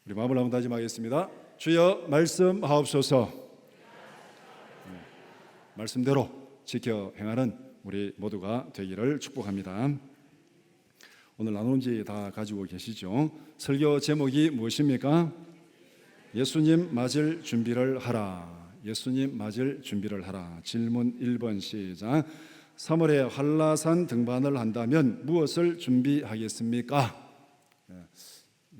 우리 마음을 한번 다짐하겠습니다. 주여 말씀하옵소서. 말씀대로 지켜 행하는 우리 모두가 되기를 축복합니다. 오늘 나눈 지 다 가지고 계시죠? 설교 제목이 무엇입니까? 예수님 맞을 준비를 하라. 예수님 맞을 준비를 하라. 질문 1번 시작. 3월에 한라산 등반을 한다면 무엇을 준비하겠습니까?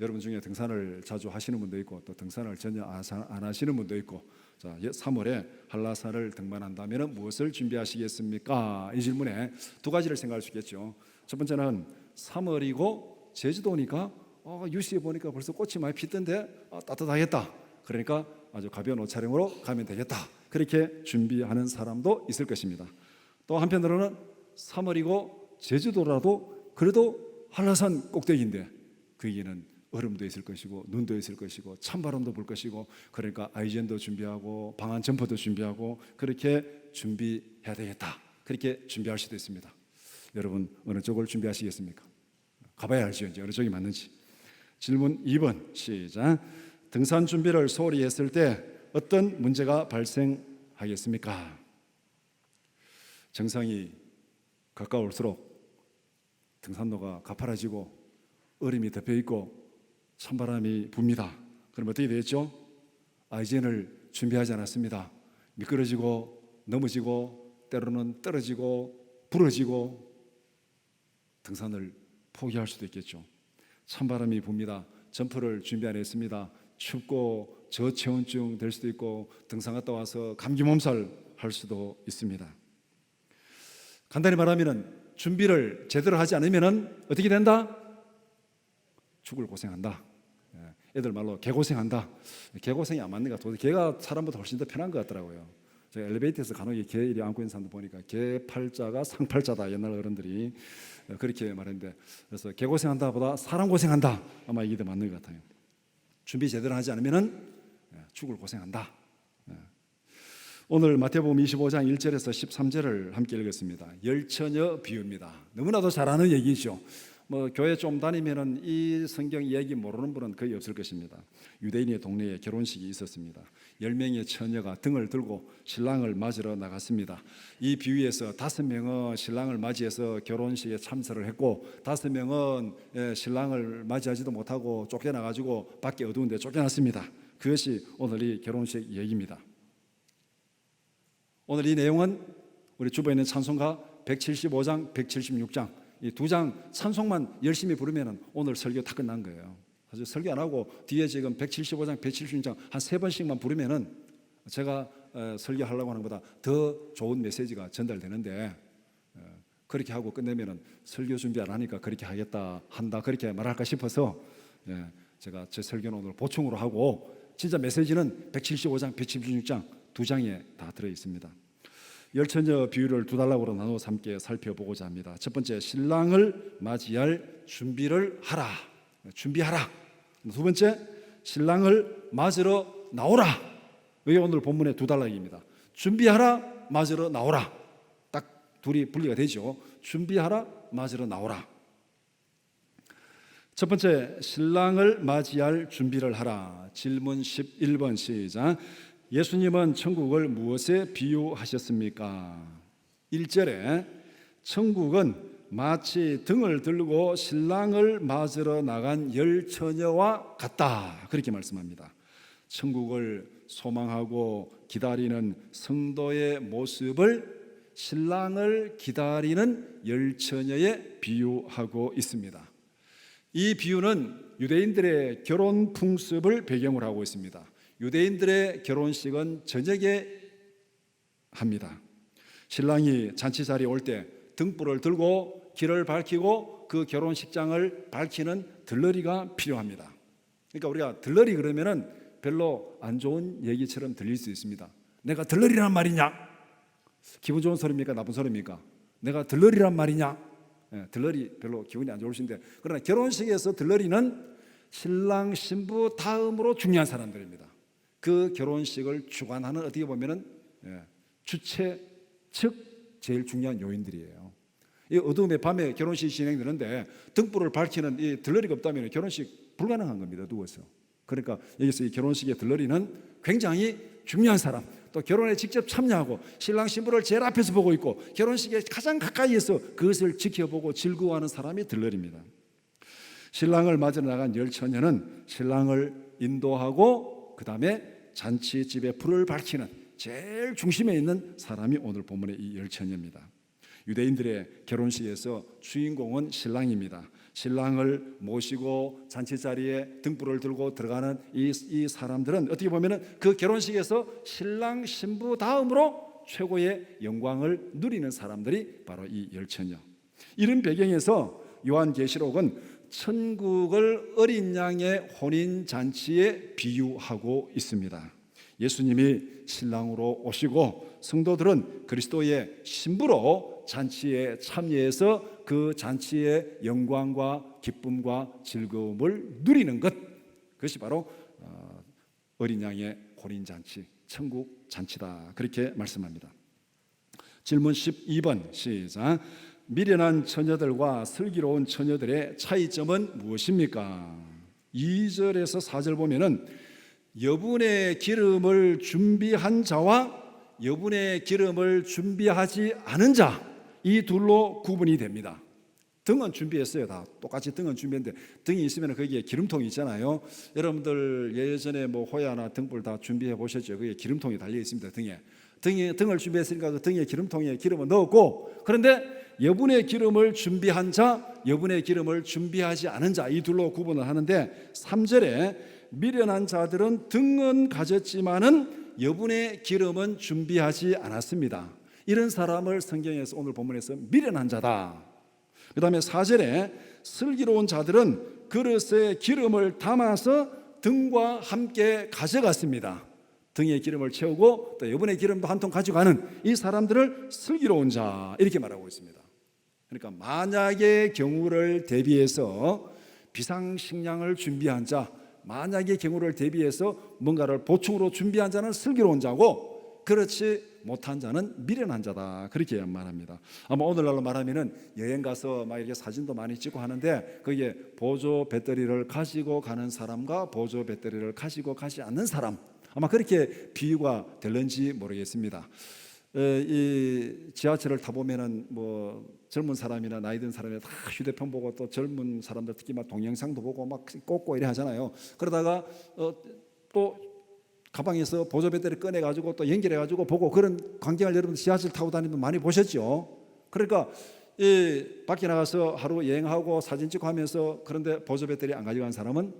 여러분 중에 등산을 자주 하시는 분도 있고 또 등산을 전혀 안 하시는 분도 있고, 자, 3월에 한라산을 등반한다면 무엇을 준비하시겠습니까? 이 질문에 두 가지를 생각할 수 있겠죠. 첫 번째는 3월이고 제주도니까 뉴스에 보니까 벌써 꽃이 많이 피던데 따뜻하겠다. 그러니까 아주 가벼운 옷차림으로 가면 되겠다. 그렇게 준비하는 사람도 있을 것입니다. 또 한편으로는 3월이고 제주도라도 그래도 한라산 꼭대기인데 거기에는 얼음도 있을 것이고 눈도 있을 것이고 찬바람도 불 것이고, 그러니까 아이젠도 준비하고 방한 점퍼도 준비하고 그렇게 준비해야 되겠다. 그렇게 준비할 수도 있습니다. 여러분 어느 쪽을 준비하시겠습니까? 가봐야 알죠, 이제 어느 쪽이 맞는지. 질문 2번 시작. 등산 준비를 소홀히 했을 때 어떤 문제가 발생하겠습니까? 정상이 가까울수록 등산로가 가파라지고 얼음이 덮여 있고 찬바람이 붑니다. 그럼 어떻게 되겠죠? 아이젠을 준비하지 않았습니다. 미끄러지고 넘어지고 때로는 떨어지고 부러지고 등산을 포기할 수도 있겠죠. 찬바람이 붑니다. 점퍼를 준비 안 했습니다. 춥고 저체온증 될 수도 있고 등산 갔다 와서 감기 몸살 할 수도 있습니다. 간단히 말하면 준비를 제대로 하지 않으면 어떻게 된다? 죽을 고생한다. 애들 말로 개고생한다. 개고생이 안 맞는 것 같아요. 개가 사람보다 훨씬 더 편한 것 같더라고요. 제가 엘리베이터에서 간혹 개 이리 안고 있는 사람도 보니까 개 팔자가 상팔자다. 옛날 어른들이 그렇게 말했는데, 그래서 개고생한다 보다 사람 고생한다. 아마 이게 더 맞는 것 같아요. 준비 제대로 하지 않으면 죽을 고생한다. 오늘 마태복음 25장 1절에서 13절을 함께 읽었습니다. 열처녀 비유입니다. 너무나도 잘 아는 얘기죠. 교회 좀 다니면은 이 성경 이야기 모르는 분은 거의 없을 것입니다. 유대인의 동네에 결혼식이 있었습니다. 10명의 처녀가 등을 들고 신랑을 맞으러 나갔습니다. 이 비유에서 5명은 신랑을 맞이해서 결혼식에 참석을 했고 5명은 신랑을 맞이하지도 못하고 쫓겨나가지고 밖에 어두운 데 쫓겨났습니다. 그것이 오늘 이 결혼식 얘기입니다. 오늘 이 내용은 우리 주보에 있는 찬송가 175장, 176장 이 두 장 찬송만 열심히 부르면 오늘 설교 다 끝난 거예요. 사실 설교 안 하고 뒤에 지금 175장, 176장 한 3번씩만 부르면은 제가 설교하려고 하는 것보다 더 좋은 메시지가 전달되는데, 그렇게 하고 끝내면은 설교 준비 안 하니까 그렇게 하겠다 한다 그렇게 말할까 싶어서 제가 제 설교는 오늘 보충으로 하고 진짜 메시지는 175장, 176장 두 장에 다 들어 있습니다. 열처녀 비유를 두 단락으로 나누어서 함께 살펴보고자 합니다. 첫 번째, 신랑을 맞이할 준비를 하라. 준비하라. 두 번째, 신랑을 맞으러 나오라. 이게 오늘 본문의 두 단락입니다. 준비하라, 맞으러 나오라. 딱 둘이 분리가 되죠. 준비하라, 맞으러 나오라. 첫 번째, 신랑을 맞이할 준비를 하라. 질문 11번 시작. 예수님은 천국을 무엇에 비유하셨습니까? 1절에 천국은 마치 등을 들고 신랑을 맞으러 나간 열처녀와 같다. 그렇게 말씀합니다. 천국을 소망하고 기다리는 성도의 모습을 신랑을 기다리는 열처녀에 비유하고 있습니다. 이 비유는 유대인들의 결혼 풍습을 배경으로 하고 있습니다. 유대인들의 결혼식은 저녁에 합니다. 신랑이 잔치 자리에 올 때 등불을 들고 길을 밝히고 그 결혼식장을 밝히는 들러리가 필요합니다. 그러니까 우리가 들러리 그러면은 별로 안 좋은 얘기처럼 들릴 수 있습니다. 내가 들러리란 말이냐? 기분 좋은 소리입니까? 나쁜 소리입니까? 내가 들러리란 말이냐? 들러리 별로 기분이 안 좋으신데, 그러나 결혼식에서 들러리는 신랑 신부 다음으로 중요한 사람들입니다. 그 결혼식을 주관하는 어떻게 보면은 주최 측 제일 중요한 요인들이에요. 이 어두움의 밤에 결혼식이 진행되는데 등불을 밝히는 이 들러리가 없다면 결혼식 불가능한 겁니다. 누워서. 그러니까 여기서 이 결혼식에 들러리는 굉장히 중요한 사람, 또 결혼에 직접 참여하고 신랑 신부를 제일 앞에서 보고 있고 결혼식에 가장 가까이에서 그것을 지켜보고 즐거워하는 사람이 들러립니다. 신랑을 맞으러 나간 열 처녀는 신랑을 인도하고 그 다음에 잔치집에 불을 밝히는 제일 중심에 있는 사람이 오늘 본문의 이 열 처녀입니다. 유대인들의 결혼식에서 주인공은 신랑입니다. 신랑을 모시고 잔치 자리에 등불을 들고 들어가는 이 사람들은 어떻게 보면은 그 결혼식에서 신랑 신부 다음으로 최고의 영광을 누리는 사람들이 바로 이 열 처녀. 이런 배경에서 요한계시록은 천국을 어린 양의 혼인 잔치에 비유하고 있습니다. 예수님이 신랑으로 오시고 성도들은 그리스도의 신부로 잔치에 참여해서 그 잔치의 영광과 기쁨과 즐거움을 누리는 것, 그것이 바로 어린 양의 혼인 잔치, 천국 잔치다, 그렇게 말씀합니다. 질문 12번 시작. 미련한 처녀들과 슬기로운 처녀들의 차이점은 무엇입니까? 2절에서 4절 보면은 여분의 기름을 준비한 자와 여분의 기름을 준비하지 않은 자, 이 둘로 구분이 됩니다. 등은 준비했어요. 다 똑같이 등은 준비했는데 등이 있으면 거기에 기름통이 있잖아요. 여러분들 예전에 뭐 호야나 등불 다 준비해 보셨죠? 거기에 기름통이 달려 있습니다. 등을 준비했으니까 그 등에 기름통에 기름을 넣었고, 그런데 여분의 기름을 준비한 자, 여분의 기름을 준비하지 않은 자, 이 둘로 구분을 하는데 3절에 미련한 자들은 등은 가졌지만은 여분의 기름은 준비하지 않았습니다. 이런 사람을 성경에서 오늘 본문에서 미련한 자다. 그 다음에 4절에 슬기로운 자들은 그릇에 기름을 담아서 등과 함께 가져갔습니다. 등에 기름을 채우고 또 여분의 기름도 한 통 가져가는 이 사람들을 슬기로운 자, 이렇게 말하고 있습니다. 그러니까 만약의 경우를 대비해서 비상식량을 준비한 자, 만약의 경우를 대비해서 뭔가를 보충으로 준비한 자는 슬기로운 자고, 그렇지 못한 자는 미련한 자다, 그렇게 말합니다. 아마 오늘날로 말하면은 여행 가서 막 이렇게 사진도 많이 찍고 하는데 거기에 보조 배터리를 가지고 가는 사람과 보조 배터리를 가지고 가지 않는 사람, 아마 그렇게 비유가 될는지 모르겠습니다. 이 지하철을 타보면은 뭐 젊은 사람이나 나이 든 사람이 다 휴대폰 보고, 또 젊은 사람들 특히 막 동영상도 보고 막 꽂고 이래 하잖아요. 그러다가 또 가방에서 보조 배터리 꺼내가지고 또 연결해가지고 보고, 그런 광경을 여러분 지하철 타고 다니면 많이 보셨죠. 그러니까 밖에 나가서 하루 여행하고 사진 찍고 하면서, 그런데 보조 배터리 안 가져간 사람은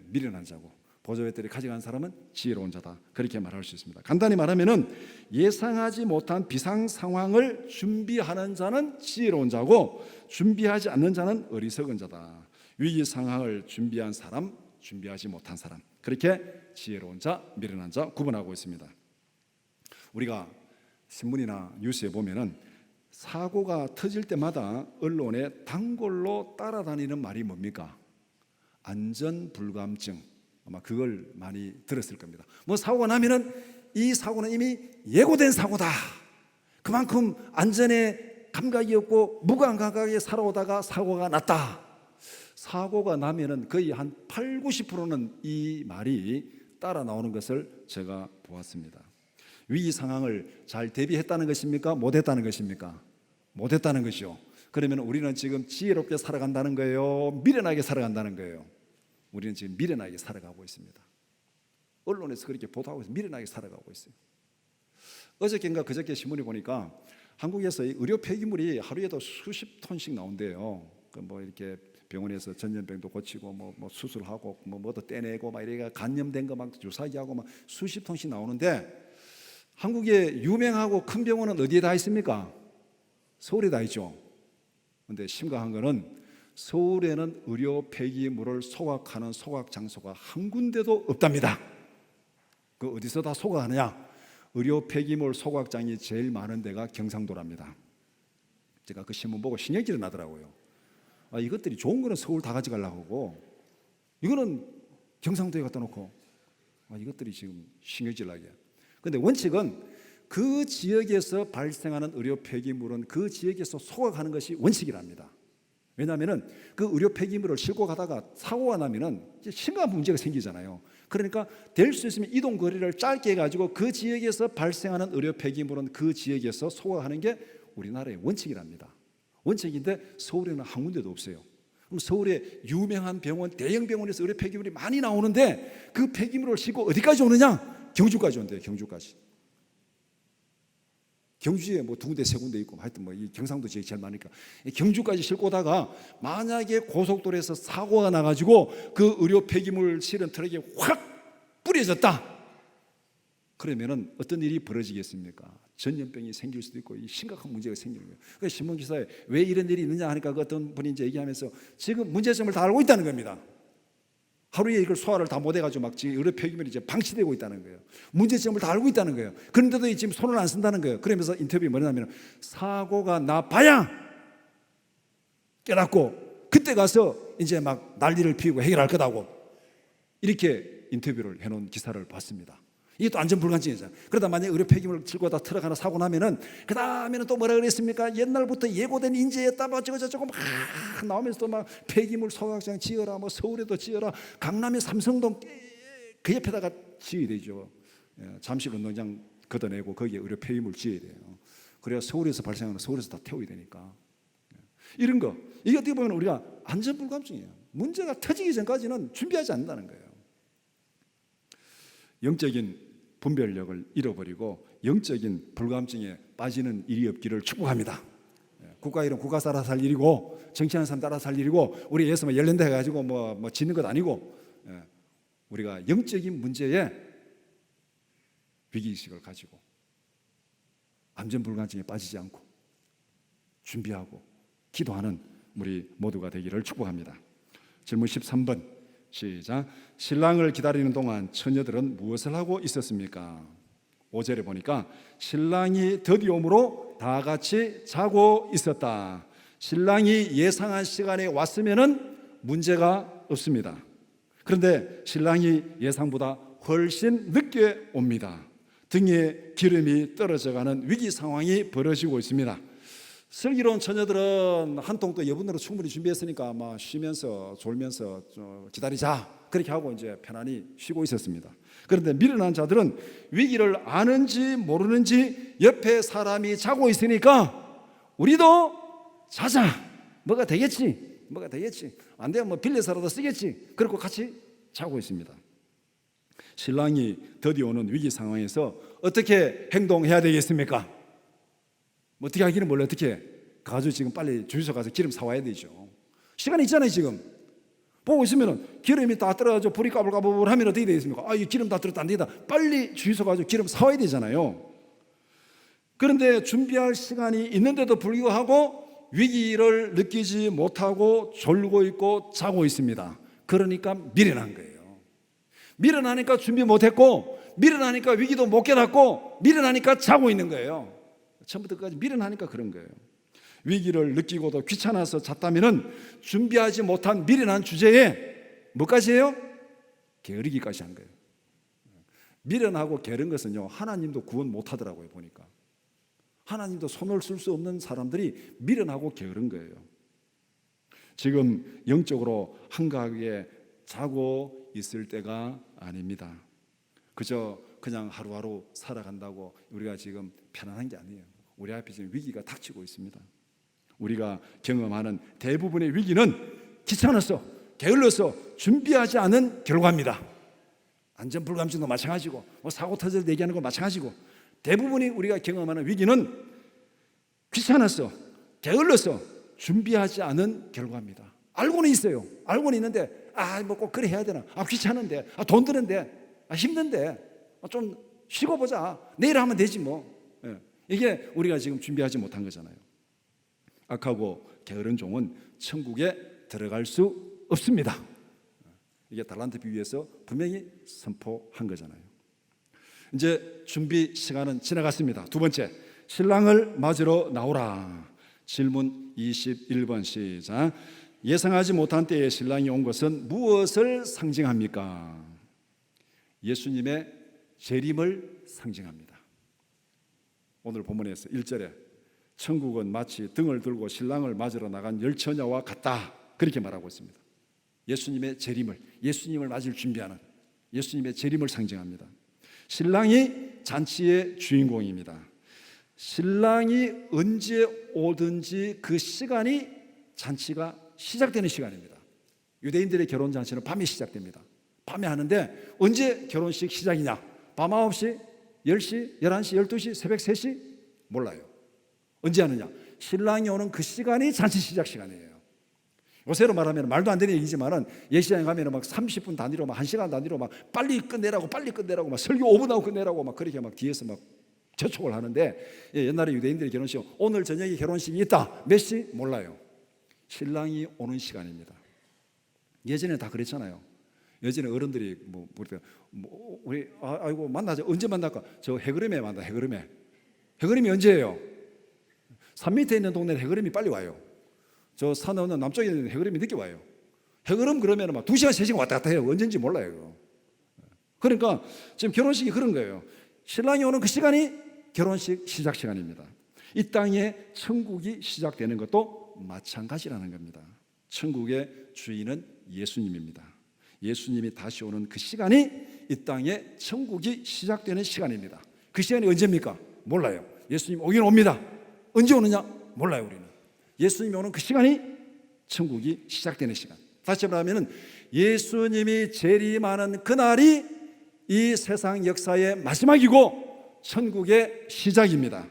미련한 자고, 보조 배터리 가져간 사람은 지혜로운 자다, 그렇게 말할 수 있습니다. 간단히 말하면은 예상하지 못한 비상 상황을 준비하는 자는 지혜로운 자고, 준비하지 않는 자는 어리석은 자다. 위기 상황을 준비한 사람, 준비하지 못한 사람, 그렇게 지혜로운 자, 미련한 자 구분하고 있습니다. 우리가 신문이나 뉴스에 보면은 사고가 터질 때마다 언론에 단골로 따라다니는 말이 뭡니까? 안전불감증. 아마 그걸 많이 들었을 겁니다. 뭐 사고가 나면은 이 사고는 이미 예고된 사고다, 그만큼 안전에 감각이 없고 무감각하게 살아오다가 사고가 났다. 사고가 나면은 거의 한 8, 90%는 이 말이 따라 나오는 것을 제가 보았습니다. 위기 상황을 잘 대비했다는 것입니까? 못했다는 것입니까? 못했다는 것이요. 그러면 우리는 지금 지혜롭게 살아간다는 거예요? 미련하게 살아간다는 거예요? 우리는 지금 미련하게 살아가고 있습니다. 언론에서 그렇게 보도하고 있어요. 미련하게 살아가고 있어요. 어저께인가 그저께 신문에 보니까 한국에서 의료 폐기물이 하루에도 수십 톤씩 나온대요. 뭐 이렇게 병원에서 전염병도 고치고 뭐 수술하고 뭐도 떼내고 막 이래가 감염된 거 막 주사기 하고 막 수십 톤씩 나오는데, 한국의 유명하고 큰 병원은 어디에 다 있습니까? 서울에 다 있죠. 그런데 심각한 거는 서울에는 의료 폐기물을 소각하는 소각 장소가 한 군데도 없답니다. 그 어디서 다 소각하느냐? 의료 폐기물 소각장이 제일 많은 데가 경상도랍니다. 제가 그 신문 보고 신경질이 나더라고요. 이것들이 좋은 거는 서울 다 가져가려고 하고, 이거는 경상도에 갖다 놓고, 이것들이 지금 신경질 나게. 그런데 원칙은 그 지역에서 발생하는 의료 폐기물은 그 지역에서 소각하는 것이 원칙이랍니다. 왜냐하면 그 의료 폐기물을 싣고 가다가 사고가 나면은 심각한 문제가 생기잖아요. 그러니까 될 수 있으면 이동 거리를 짧게 해가지고 그 지역에서 발생하는 의료 폐기물은 그 지역에서 소각하는 게 우리나라의 원칙이랍니다. 원칙인데 서울에는 한 군데도 없어요. 그럼 서울의 유명한 병원, 대형 병원에서 의료 폐기물이 많이 나오는데 그 폐기물을 싣고 어디까지 오느냐? 경주까지 온대요. 경주까지. 경주에 뭐 두 군데 세 군데 있고 하여튼 뭐 이 경상도 지역이 제일 많으니까 경주까지 싣고 오다가 만약에 고속도로에서 사고가 나가지고 그 의료 폐기물 실은 트럭이 확 뿌려졌다. 그러면은 어떤 일이 벌어지겠습니까? 전염병이 생길 수도 있고 심각한 문제가 생기는 거예요. 그래서 신문 기사에 왜 이런 일이 있느냐 하니까 그 어떤 분이 이제 얘기하면서 지금 문제점을 다 알고 있다는 겁니다. 하루에 이걸 소화를 다 못해가지고 막 지금 의료 폐기물이 이제 방치되고 있다는 거예요. 문제점을 다 알고 있다는 거예요. 그런데도 지금 손을 안 쓴다는 거예요. 그러면서 인터뷰에 뭐냐면 사고가 나봐야 깨닫고 그때 가서 이제 막 난리를 피우고 해결할 거다고 이렇게 인터뷰를 해놓은 기사를 봤습니다. 이게 또 안전불감증이잖아요. 그러다 만약에 의료 폐기물을 들고 다 트럭 하나 사고 나면은 그 다음에는 또 뭐라 그랬습니까? 옛날부터 예고된 인재였다 뭐 저거 막 나오면서 또 막 폐기물 소각장 지어라 뭐 서울에도 지어라 강남의 삼성동 그 옆에다가 지어야 되죠. 잠실 운동장 걷어내고 거기에 의료 폐기물 지어야 돼요. 그래야 서울에서 발생하는 서울에서 다 태워야 되니까. 이런 거 이게 어떻게 보면 우리가 안전불감증이에요. 문제가 터지기 전까지는 준비하지 않는다는 거예요. 영적인 분별력을 잃어버리고 영적인 불감증에 빠지는 일이 없기를 축복합니다. 국가 일은 국가 따라 살 일이고 정치하는 사람 따라 살 일이고 우리 예수만 열린다 해가지고 뭐 짓는 것 아니고 우리가 영적인 문제에 위기의식을 가지고 안전불감증에 빠지지 않고 준비하고 기도하는 우리 모두가 되기를 축복합니다. 질문 13번 시작. 신랑을 기다리는 동안 처녀들은 무엇을 하고 있었습니까? 5절에 보니까 신랑이 드디어 오므로 다 같이 자고 있었다. 신랑이 예상한 시간에 왔으면은 문제가 없습니다. 그런데 신랑이 예상보다 훨씬 늦게 옵니다. 등에 기름이 떨어져가는 위기 상황이 벌어지고 있습니다. 슬기로운 처녀들은 한 통 또 여분으로 충분히 준비했으니까 막 쉬면서 졸면서 기다리자 그렇게 하고 이제 편안히 쉬고 있었습니다. 그런데 미련한 자들은 위기를 아는지 모르는지 옆에 사람이 자고 있으니까 우리도 자자 뭐가 되겠지 안 되면 뭐 빌려서라도 쓰겠지 그러고 같이 자고 있습니다. 신랑이 드디어 오는 위기 상황에서 어떻게 행동해야 되겠습니까? 어떻게 하기는 몰라. 어떻게 가지고 지금 빨리 주유소 가서 기름 사와야 되죠. 시간이 있잖아요. 지금 보고 있으면 기름이 다 떨어져 불이 까불까불 하면 어떻게 되겠습니까? 이 기름 다 떨어졌다 안 되겠다. 빨리 주유소 가서 기름 사와야 되잖아요. 그런데 준비할 시간이 있는데도 불구하고 위기를 느끼지 못하고 졸고 있고 자고 있습니다. 그러니까 미련한 거예요. 미련하니까 준비 못했고 미련하니까 위기도 못 깨닫고 미련하니까 자고 있는 거예요. 처음부터 끝까지 미련하니까 그런 거예요. 위기를 느끼고도 귀찮아서 잤다면 준비하지 못한 미련한 주제에 뭐까지 해요? 게으르기까지 한 거예요. 미련하고 게으른 것은요 하나님도 구원 못하더라고요. 보니까 하나님도 손을 쓸 수 없는 사람들이 미련하고 게으른 거예요. 지금 영적으로 한가하게 자고 있을 때가 아닙니다. 그냥 하루하루 살아간다고 우리가 지금 편안한 게 아니에요. 우리 앞에 지금 위기가 닥치고 있습니다. 우리가 경험하는 대부분의 위기는 귀찮아서 게을러서 준비하지 않은 결과입니다. 안전불감증도 마찬가지고 사고 터질 때 얘기하는 건 마찬가지고 대부분이 우리가 경험하는 위기는 귀찮아서 게을러서 준비하지 않은 결과입니다. 알고는 있어요. 알고는 있는데 뭐 꼭 그래 해야 되나? 귀찮은데, 돈 드는데, 힘든데 좀 쉬고 보자. 내일 하면 되지 뭐. 이게 우리가 지금 준비하지 못한 거잖아요. 악하고 게으른 종은 천국에 들어갈 수 없습니다. 이게 달란트 비유에서 분명히 선포한 거잖아요. 이제 준비 시간은 지나갔습니다. 두 번째, 신랑을 맞으러 나오라. 질문 21번 시작. 예상하지 못한 때에 신랑이 온 것은 무엇을 상징합니까? 예수님의 재림을 상징합니다. 오늘 본문에서 1절에 천국은 마치 등을 들고 신랑을 맞으러 나간 열처녀와 같다, 그렇게 말하고 있습니다. 예수님의 재림을, 예수님을 맞을 준비하는 예수님의 재림을 상징합니다. 신랑이 잔치의 주인공입니다. 신랑이 언제 오든지 그 시간이 잔치가 시작되는 시간입니다. 유대인들의 결혼 잔치는 밤에 시작됩니다. 밤에 하는데 언제 결혼식 시작이냐? 밤 9시, 10시, 11시, 12시, 새벽 3시? 몰라요. 언제 하느냐? 신랑이 오는 그 시간이 잔치 시작 시간이에요. 요새로 말하면 말도 안 되는 얘기지만은 예시장에 가면은 막 30분 단위로 막 1시간 단위로 막 빨리 끝내라고 막 설교 5분 하고 끝내라고 막 그렇게 막 뒤에서 막 재촉을 하는데, 옛날에 유대인들의 결혼식, 오늘 저녁에 결혼식이 있다. 몇 시? 몰라요. 신랑이 오는 시간입니다. 예전에 다 그랬잖아요. 예전에 어른들이 우리 아이고 만나자. 언제 만날까? 저 해그름에 만나. 해그름이 언제예요? 산 밑에 있는 동네 해그름이 빨리 와요. 저 산 어느 남쪽에 있는 해그름이 늦게 와요. 해그름 그러면 막 2시간 3시간 왔다 갔다 해요. 언제인지 몰라요. 그러니까 지금 결혼식이 그런 거예요. 신랑이 오는 그 시간이 결혼식 시작 시간입니다. 이 땅에 천국이 시작되는 것도 마찬가지라는 겁니다. 천국의 주인은 예수님입니다. 예수님이 다시 오는 그 시간이 이 땅에 천국이 시작되는 시간입니다. 그 시간이 언제입니까? 몰라요. 예수님 오긴 옵니다. 언제 오느냐? 몰라요. 우리는 예수님이 오는 그 시간이 천국이 시작되는 시간. 다시 말하면 예수님이 재림하는 그날이 이 세상 역사의 마지막이고 천국의 시작입니다.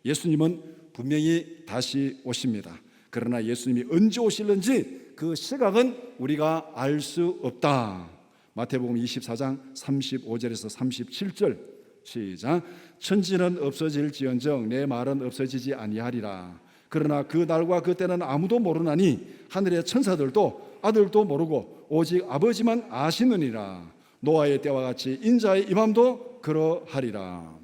예수님은 분명히 다시 오십니다. 그러나 예수님이 언제 오실는지 그 시각은 우리가 알 수 없다. 마태복음 24장 35절에서 37절 시작. 천지는 없어질지언정 내 말은 없어지지 아니하리라. 그러나 그 날과 그 때는 아무도 모르나니 하늘의 천사들도 아들도 모르고 오직 아버지만 아시느니라. 노아의 때와 같이 인자의 임함도 그러하리라.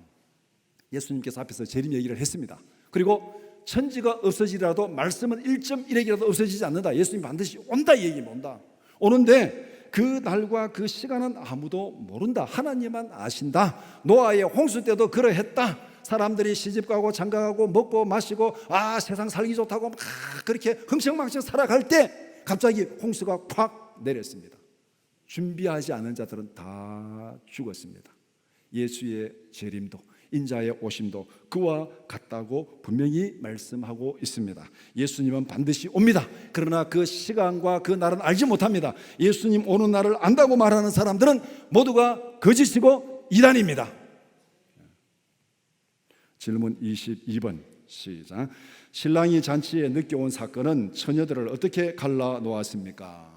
예수님께서 앞에서 재림 얘기를 했습니다. 그리고 천지가 없어지더라도 말씀은 1.1핵이라도 없어지지 않는다. 예수님 반드시 온다, 이 얘기면 온다. 오는데 그 날과 그 시간은 아무도 모른다. 하나님만 아신다. 노아의 홍수 때도 그러했다. 사람들이 시집가고 장가가고 먹고 마시고 세상 살기 좋다고 막 그렇게 흥청망청 살아갈 때 갑자기 홍수가 콱 내렸습니다. 준비하지 않은 자들은 다 죽었습니다. 예수의 재림도 인자의 오심도 그와 같다고 분명히 말씀하고 있습니다. 예수님은 반드시 옵니다. 그러나 그 시간과 그 날은 알지 못합니다. 예수님 오는 날을 안다고 말하는 사람들은 모두가 거짓이고 이단입니다. 질문 22번 시작. 신랑이 잔치에 늦게 온 사건은 처녀들을 어떻게 갈라놓았습니까?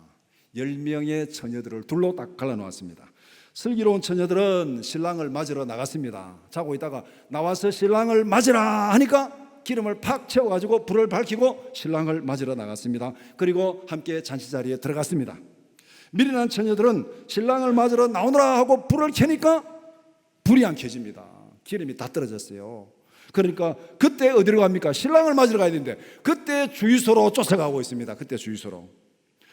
10명의 처녀들을 둘로 딱 갈라놓았습니다. 슬기로운 처녀들은 신랑을 맞으러 나갔습니다. 자고 있다가 나와서 신랑을 맞으라 하니까 기름을 팍 채워가지고 불을 밝히고 신랑을 맞으러 나갔습니다. 그리고 함께 잔치 자리에 들어갔습니다. 미련한 처녀들은 신랑을 맞으러 나오느라 하고 불을 켜니까 불이 안 켜집니다. 기름이 다 떨어졌어요. 그러니까 그때 어디로 갑니까? 신랑을 맞으러 가야 되는데 그때 주유소로 쫓아가고 있습니다. 그때 주유소로.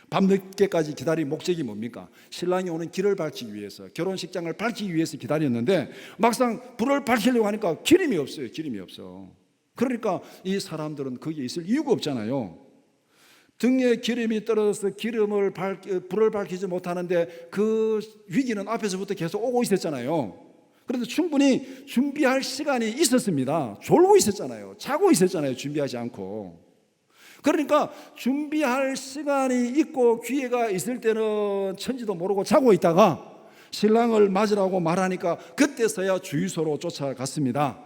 밤늦게까지 기다린 목적이 뭡니까? 신랑이 오는 길을 밝히기 위해서, 결혼식장을 밝히기 위해서 기다렸는데 막상 불을 밝히려고 하니까 기름이 없어요. 기름이 없어. 그러니까 이 사람들은 거기에 있을 이유가 없잖아요. 등에 기름이 떨어져서 불을 밝히지 못하는데 그 위기는 앞에서부터 계속 오고 있었잖아요. 그런데 충분히 준비할 시간이 있었습니다. 졸고 있었잖아요. 자고 있었잖아요. 준비하지 않고. 그러니까 준비할 시간이 있고 기회가 있을 때는 천지도 모르고 자고 있다가 신랑을 맞으라고 말하니까 그때서야 주유소로 쫓아갔습니다.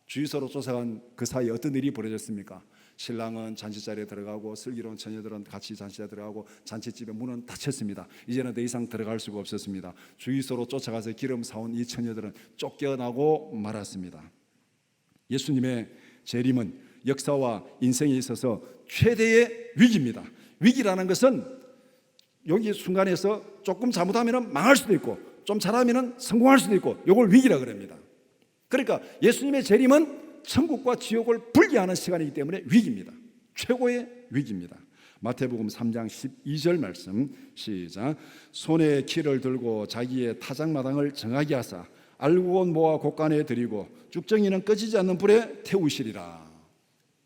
주유소로 쫓아간 그 사이에 어떤 일이 벌어졌습니까? 신랑은 잔치자리에 들어가고 슬기로운 처녀들은 같이 잔치자리에 들어가고 잔치집의 문은 닫혔습니다. 이제는 더 이상 들어갈 수가 없었습니다. 주유소로 쫓아가서 기름 사온 이 처녀들은 쫓겨나고 말았습니다. 예수님의 재림은 역사와 인생에 있어서 최대의 위기입니다. 위기라는 것은 여기 순간에서 조금 잘못하면 망할 수도 있고 좀 잘하면 성공할 수도 있고 이걸 위기라 그럽니다. 그러니까 예수님의 재림은 천국과 지옥을 분리하는 시간이기 때문에 위기입니다. 최고의 위기입니다. 마태복음 3장 12절 말씀 시작. 손에 키를 들고 자기의 타작마당을 정하게 하사 알곡은 모아 곳간에 들이고 쭉정이는 꺼지지 않는 불에 태우시리라.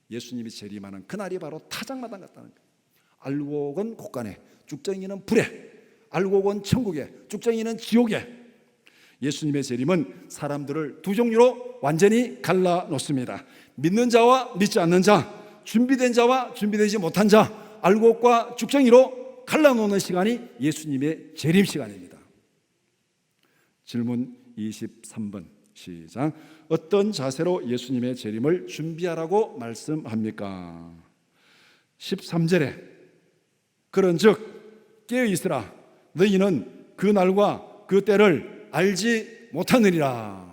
예수님이 재림하는 그날이 바로 타작마당 같다는 거예요. 알곡은 곳간에, 쭉정이는 불에, 알곡은 천국에, 쭉정이는 지옥에. 예수님의 재림은 사람들을 두 종류로 완전히 갈라놓습니다. 믿는 자와 믿지 않는 자, 준비된 자와 준비되지 못한 자, 알곡과 쭉정이로 갈라놓는 시간이 예수님의 재림 시간입니다. 질문 23번 시작. 어떤 자세로 예수님의 재림을 준비하라고 말씀합니까? 13절에 그런즉 깨어있으라 너희는 그 날과 그 때를 알지 못하느니라.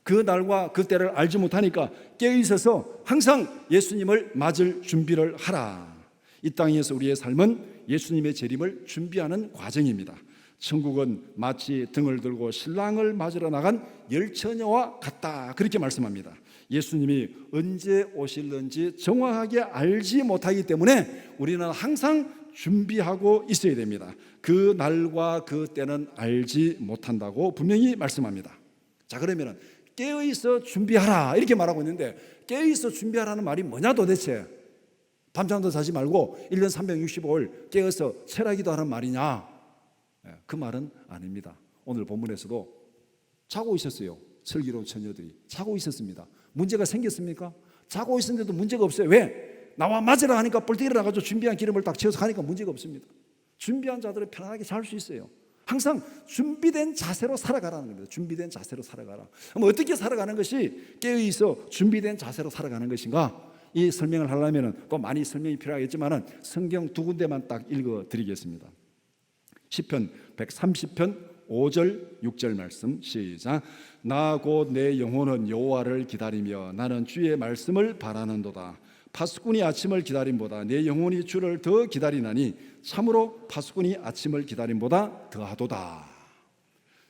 그 날과 그 때를 알지 못하니까 깨어있어서 항상 예수님을 맞을 준비를 하라. 이 땅에서 우리의 삶은 예수님의 재림을 준비하는 과정입니다. 천국은 마치 등을 들고 신랑을 맞으러 나간 열처녀와 같다, 그렇게 말씀합니다. 예수님이 언제 오실는지 정확하게 알지 못하기 때문에 우리는 항상 준비하고 있어야 됩니다. 그 날과 그 때는 알지 못한다고 분명히 말씀합니다. 자, 그러면 깨어있어 준비하라 이렇게 말하고 있는데, 깨어있어 준비하라는 말이 뭐냐 도대체? 밤잠도 자지 말고 1년 365일 깨어서 철야기도 하는 말이냐? 그 말은 아닙니다. 오늘 본문에서도 자고 있었어요. 슬기로운 처녀들이 자고 있었습니다. 문제가 생겼습니까? 자고 있었는데도 문제가 없어요. 왜? 나와 맞으라 하니까 뻘떡 일어나가지고 준비한 기름을 딱 채워서 가니까 문제가 없습니다. 준비한 자들은 편안하게 잘 수 있어요. 항상 준비된 자세로 살아가라는 겁니다. 준비된 자세로 살아가라. 그럼 어떻게 살아가는 것이 깨어있어 준비된 자세로 살아가는 것인가? 이 설명을 하려면 또 많이 설명이 필요하겠지만 성경 두 군데만 딱 읽어드리겠습니다. 시편 130편 5절 6절 말씀 시작. 나 곧 내 영혼은 여호와를 기다리며 나는 주의 말씀을 바라는도다. 파수꾼이 아침을 기다림보다 내 영혼이 주를 더 기다리나니 참으로 파수꾼이 아침을 기다림보다 더하도다.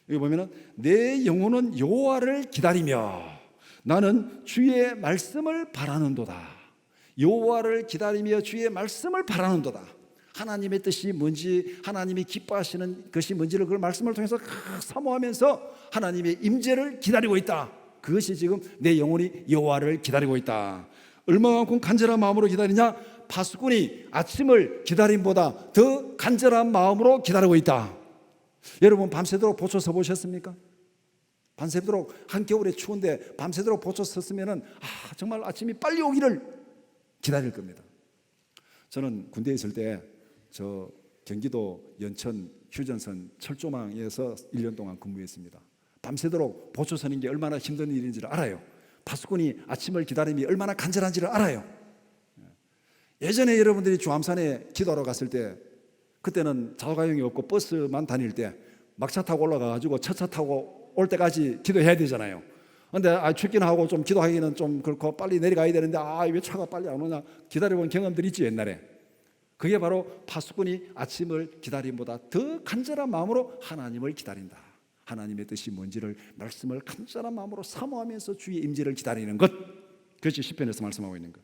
여기 보면은 내 영혼은 여호와를 기다리며 나는 주의 말씀을 바라는도다. 여호와를 기다리며 주의 말씀을 바라는도다. 하나님의 뜻이 뭔지, 하나님이 기뻐하시는 것이 뭔지를 그 말씀을 통해서 사모하면서 하나님의 임재를 기다리고 있다. 그것이 지금 내 영혼이 여호와를 기다리고 있다. 얼마만큼 간절한 마음으로 기다리냐? 파수꾼이 아침을 기다림보다 더 간절한 마음으로 기다리고 있다. 여러분 밤새도록 보초 서 보셨습니까? 밤새도록 한겨울에 추운데 밤새도록 보초 섰으면 정말 아침이 빨리 오기를 기다릴 겁니다. 저는 군대에 있을 때 저 경기도 연천 휴전선 철조망에서 1년 동안 근무했습니다. 밤새도록 보초 서는 게 얼마나 힘든 일인지를 알아요. 파수꾼이 아침을 기다림이 얼마나 간절한지를 알아요. 예전에 여러분들이 주암산에 기도하러 갔을 때, 그때는 자가용이 없고 버스만 다닐 때 막차 타고 올라가가지고 첫 차 타고 올 때까지 기도해야 되잖아요. 근데 출근 하고 좀 기도하기는 좀 그렇고 빨리 내려가야 되는데 왜 차가 빨리 안 오냐 기다려본 경험들이 있지 옛날에. 그게 바로 파수꾼이 아침을 기다림보다 더 간절한 마음으로 하나님을 기다린다. 하나님의 뜻이 뭔지를 말씀을 간절한 마음으로 사모하면서 주의 임재를 기다리는 것. 그것이 시편에서 말씀하고 있는 것.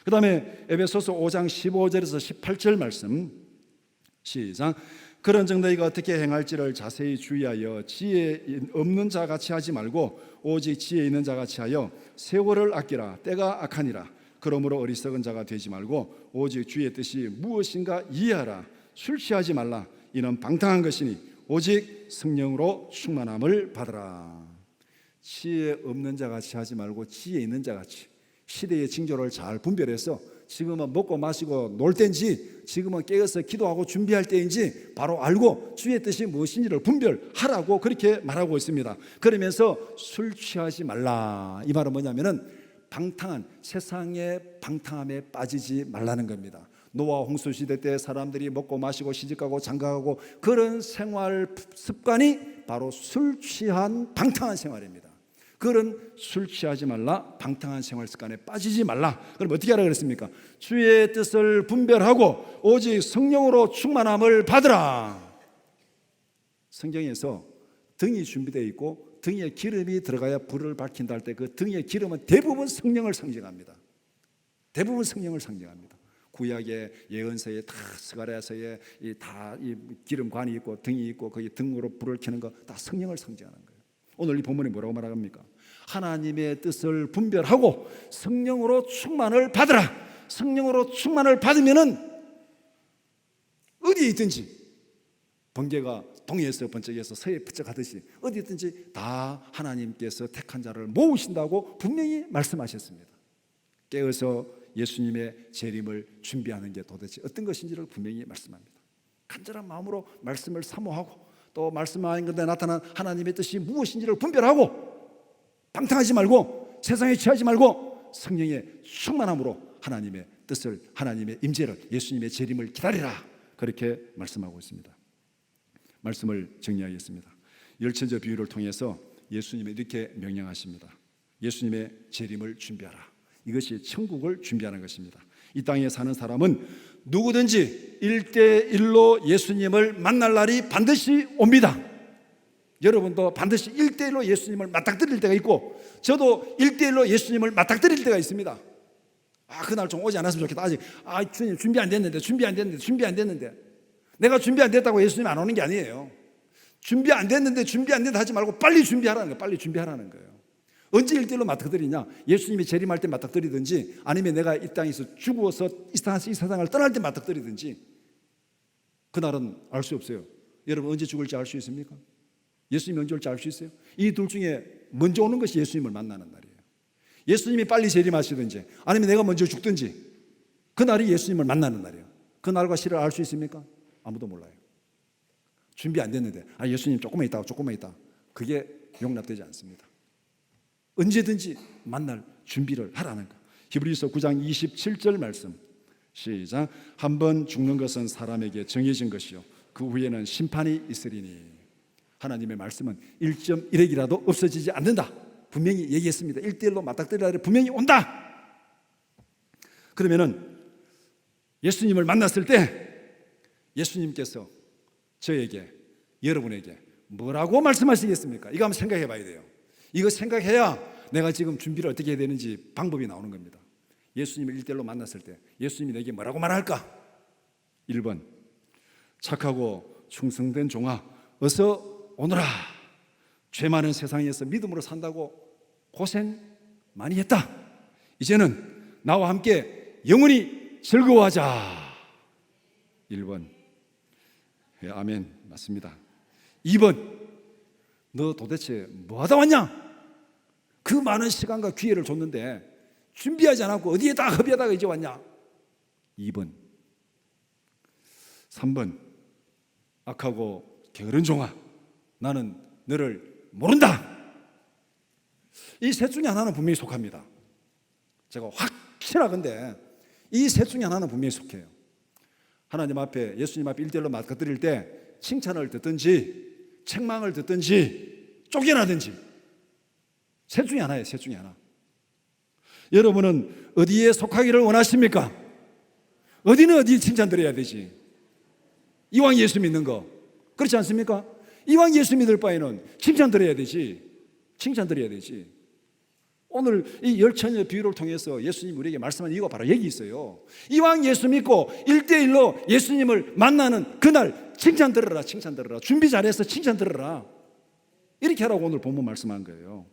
그 다음에 에베소서 5장 15절에서 18절 말씀 시작. 그런즉 너희가 어떻게 행할지를 자세히 주의하여 지혜 없는 자 같이 하지 말고 오직 지혜 있는 자 같이 하여 세월을 아끼라. 때가 악하니라. 그러므로 어리석은 자가 되지 말고 오직 주의 뜻이 무엇인가 이해하라. 술 취하지 말라. 이는 방탕한 것이니 오직 성령으로 충만함을 받으라. 지혜 없는 자 같이 하지 말고 지혜 있는 자 같이, 시대의 징조를 잘 분별해서 지금은 먹고 마시고 놀 때인지 지금은 깨어서 기도하고 준비할 때인지 바로 알고 주의 뜻이 무엇인지를 분별하라고 그렇게 말하고 있습니다. 그러면서 술 취하지 말라. 이 말은 뭐냐면은 방탕한 세상의 방탕함에 빠지지 말라는 겁니다. 노아 홍수 시대 때 사람들이 먹고 마시고 시집가고 장가가고 그런 생활 습관이 바로 술 취한 방탕한 생활입니다. 그런 술 취하지 말라, 방탕한 생활 습관에 빠지지 말라. 그럼 어떻게 하라 그랬습니까? 주의 뜻을 분별하고 오직 성령으로 충만함을 받으라. 성경에서 등이 준비되어 있고 등에 기름이 들어가야 불을 밝힌다 할 때 그 등의 기름은 대부분 성령을 상징합니다. 대부분 성령을 상징합니다. 구약의 예언서에 다 스가랴서에 다 이 기름관이 있고 등이 있고 거기 등으로 불을 켜는 거 다 성령을 상징하는 거예요. 오늘 이 본문이 뭐라고 말합니까? 하나님의 뜻을 분별하고 성령으로 충만을 받으라. 성령으로 충만을 받으면은 어디에 있든지, 번개가 동해에서 번쩍해서 서해에 번쩍하듯이 어디 있든지 다 하나님께서 택한 자를 모으신다고 분명히 말씀하셨습니다. 깨어서 예수님의 재림을 준비하는 게 도대체 어떤 것인지를 분명히 말씀합니다. 간절한 마음으로 말씀을 사모하고 또 말씀하신 것에 나타난 하나님의 뜻이 무엇인지를 분별하고 방탕하지 말고 세상에 취하지 말고 성령의 충만함으로 하나님의 뜻을, 하나님의 임재를, 예수님의 재림을 기다리라, 그렇게 말씀하고 있습니다. 말씀을 정리하겠습니다. 열천저 비유를 통해서 예수님이 이렇게 명령하십니다. 예수님의 재림을 준비하라. 이것이 천국을 준비하는 것입니다. 이 땅에 사는 사람은 누구든지 1대1로 예수님을 만날 날이 반드시 옵니다. 여러분도 반드시 1대1로 예수님을 맞닥뜨릴 때가 있고 저도 1대1로 예수님을 맞닥뜨릴 때가 있습니다. 그날 좀 오지 않았으면 좋겠다. 아직 주님 준비 안 됐는데 내가 준비 안 됐다고 예수님 안 오는 게 아니에요. 준비 안 됐는데 하지 말고 빨리 준비하라는 거예요. 언제 1대1로 맞닥뜨리냐? 예수님이 재림할 때 맞닥뜨리든지 아니면 내가 이 땅에서 죽어서 이 세상을 떠날 때 맞닥뜨리든지 그날은 알 수 없어요. 여러분 언제 죽을지 알 수 있습니까? 예수님이 언제 올지 알 수 있어요? 이 둘 중에 먼저 오는 것이 예수님을 만나는 날이에요. 예수님이 빨리 재림하시든지 아니면 내가 먼저 죽든지 그날이 예수님을 만나는 날이에요. 그 날과 시를 알 수 있습니까? 아무도 몰라요. 준비 안 됐는데 예수님 조금만 있다 그게 용납되지 않습니다. 언제든지 만날 준비를 하라는 거. 히브리서 9장 27절 말씀 시작. 한번 죽는 것은 사람에게 정해진 것이요 그 후에는 심판이 있으리니. 하나님의 말씀은 1.1핵이라도 없어지지 않는다. 분명히 얘기했습니다. 1대1로 맞닥뜨리라 분명히 온다. 그러면은 예수님을 만났을 때 예수님께서 저에게, 여러분에게 뭐라고 말씀하시겠습니까? 이거 한번 생각해 봐야 돼요. 이거 생각해야 내가 지금 준비를 어떻게 해야 되는지 방법이 나오는 겁니다. 예수님을 1대1로 만났을 때 예수님이 내게 뭐라고 말할까? 1번, 착하고 충성된 종아 어서 오너라. 죄 많은 세상에서 믿음으로 산다고 고생 많이 했다. 이제는 나와 함께 영원히 즐거워하자. 1번. 아멘. 맞습니다. 2번, 너 도대체 뭐 하다 왔냐? 그 많은 시간과 기회를 줬는데 준비하지 않았고 어디에 다 허비하다가 이제 왔냐? 2번. 3번, 악하고 게으른 종아 나는 너를 모른다. 이 셋 중에 하나는 분명히 속합니다. 제가 확실하건데 이 셋 중에 하나는 분명히 속해요. 하나님 앞에, 예수님 앞에 1대1로 맞닥뜨릴 때 칭찬을 듣든지 책망을 듣든지 쫓겨나든지 셋 중에 하나예요. 셋 중에 하나. 여러분은 어디에 속하기를 원하십니까? 어디는 어디 칭찬 드려야 되지? 이왕 예수 믿는 거 그렇지 않습니까? 이왕 예수 믿을 바에는 칭찬 드려야 되지. 칭찬 드려야 되지. 오늘 이 열처녀 비유를 통해서 예수님이 우리에게 말씀한 이유가 바로 여기 있어요. 이왕 예수 믿고 1대1로 예수님을 만나는 그날 칭찬 들어라. 칭찬 들어라. 준비 잘해서 칭찬 들어라. 이렇게 하라고 오늘 본문 말씀한 거예요.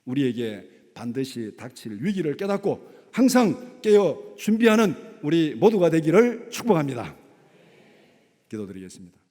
우리에게 반드시 닥칠 위기를 깨닫고 항상 깨어 준비하는 우리 모두가 되기를 축복합니다. 기도드리겠습니다.